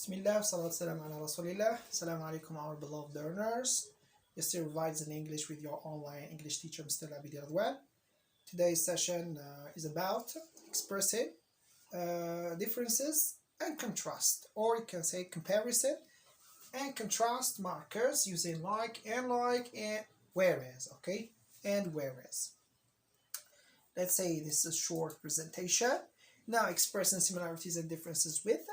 Bismillah, salatu salam ala rasulillah. Assalamu alaikum, our beloved learners. You're still revising in English with your online English teacher, Mr. Abidi Radwan. Today's session is about expressing differences and contrast, or you can say comparison and contrast markers using like and whereas, okay? And whereas. Let's say this is a short presentation. Now expressing similarities and differences with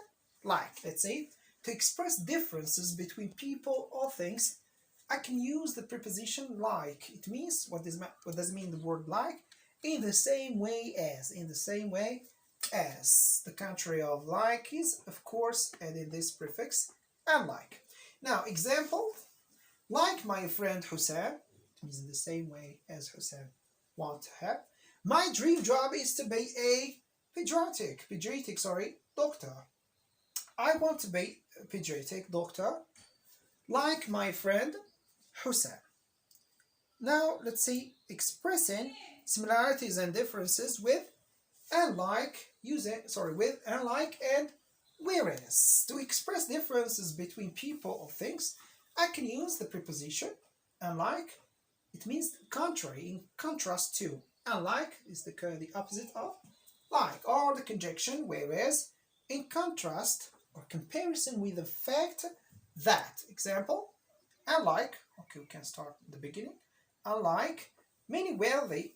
like. Let's say to express differences between people or things, I can use the preposition like. It means what does it mean, the word like? In the same way as. In the same way as. The contrary of like is, of course, adding this prefix and like. Now, example, like my friend Hussein, it means in the same way as Hussein want to have. My dream job is to be a pediatric doctor. I want to be a pediatric doctor like my friend Hussein. Now let's see expressing similarities and differences with and like with and like and whereas. To express differences between people or things, I can use the preposition and like. It means contrary, in contrast to. And like is the opposite of like, or the conjunction whereas, in contrast or comparison with the fact that. Example, unlike, okay, we can start at the beginning. Unlike many wealthy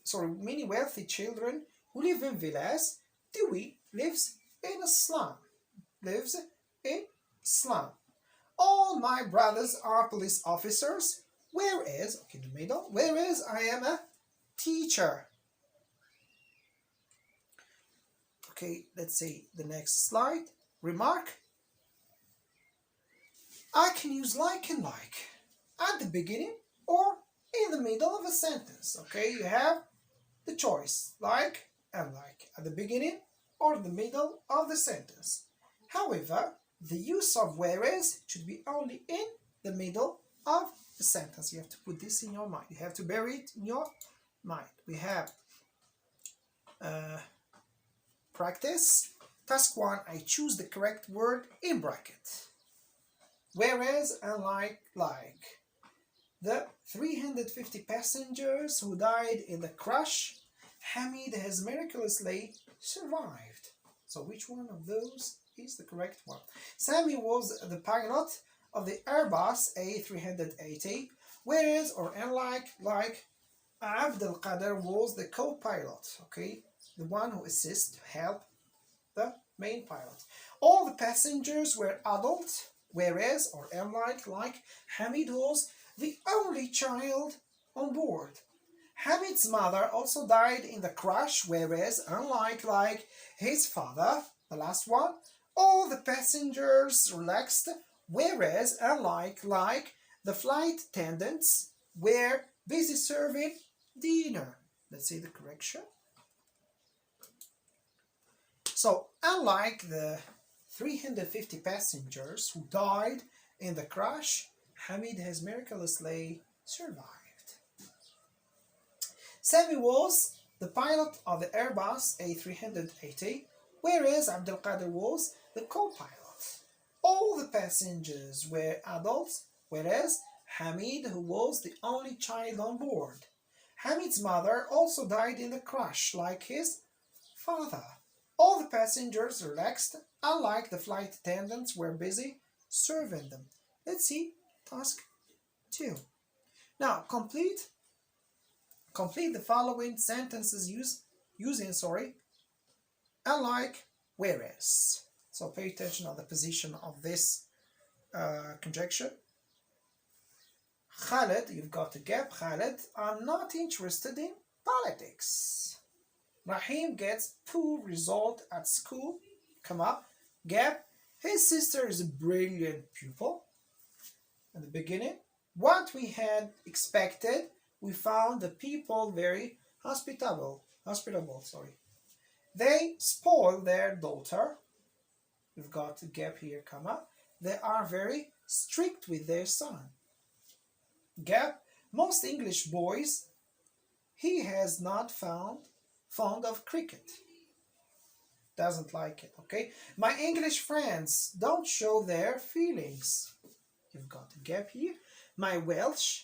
children who live in villas, Dewey lives in a slum. Lives in slum. All my brothers are police officers, whereas, okay, in the middle, whereas I am a teacher. Okay, let's see the next slide. Remark. I can use like and like at the beginning or in the middle of a sentence. Okay, you have the choice, like and like, at the beginning or the middle of the sentence. However, the use of whereas should be only in the middle of the sentence. You have to put this in your mind. You have to bury it in your mind. We have practice. Task 1, I choose the correct word in bracket. Whereas and like. The 350 passengers who died in the crash, Hamid has miraculously survived. So which one of those is the correct one? Sami was the pilot of the Airbus A380, whereas or unlike like Abdel Qadir was the co-pilot, okay, the one who assists to help the main pilot. All the passengers were adults, whereas or unlike like Hamid was the only child on board. Hamid's mother also died in the crash, whereas unlike like his father, the last one, all the passengers relaxed, whereas unlike like the flight attendants were busy serving dinner. Let's see the correction. So, unlike the 350 passengers who died in the crash, Hamid has miraculously survived. Sami was the pilot of the Airbus A380, whereas Abdel Qadir was the co-pilot. All the passengers were adults, whereas Hamid, who was the only child on board. Hamid's mother also died in the crash, like his father. All the passengers relaxed, unlike the flight attendants were busy serving them. Let's see task 2. Now complete the following sentences using unlike, whereas. So pay attention on the position of this conjunction. Khaled, you've got a gap. Khaled, I'm not interested in politics. Rahim gets poor result at school, comma, gap. His sister is a brilliant pupil. At the beginning, what we had expected, we found the people very hospitable. They spoil their daughter. We've got a gap here, comma. They are very strict with their son. Gap. Most English boys, he has not found fond of cricket. doesn't like it, okay? My English friends don't show their feelings. You've got a gap here. My Welsh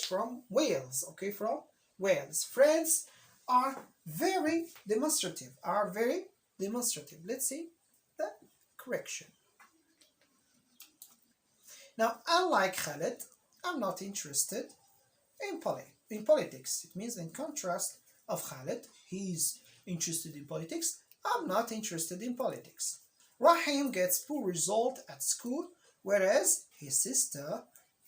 from Wales, okay, from Wales. Friends are very demonstrative, Let's see the correction. Now, unlike Khaled, I'm not interested in politics. It means in contrast of Khaled, he's interested in politics. I'm not interested in politics. Rahim gets poor result at school, whereas his sister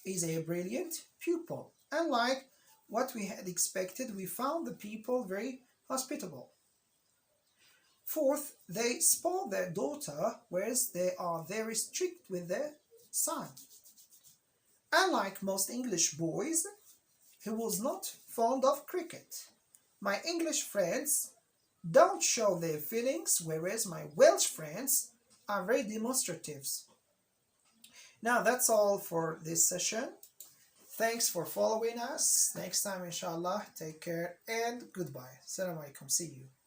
is a brilliant pupil. Unlike what we had expected, we found the people very hospitable. Fourth, they spoil their daughter, whereas they are very strict with their son. Unlike most English boys, he was not fond of cricket. My English friends don't show their feelings, whereas my Welsh friends are very demonstrative. Now that's all for this session. Thanks for following us. Next time, inshallah, take care and goodbye. Assalamu alaikum. See you.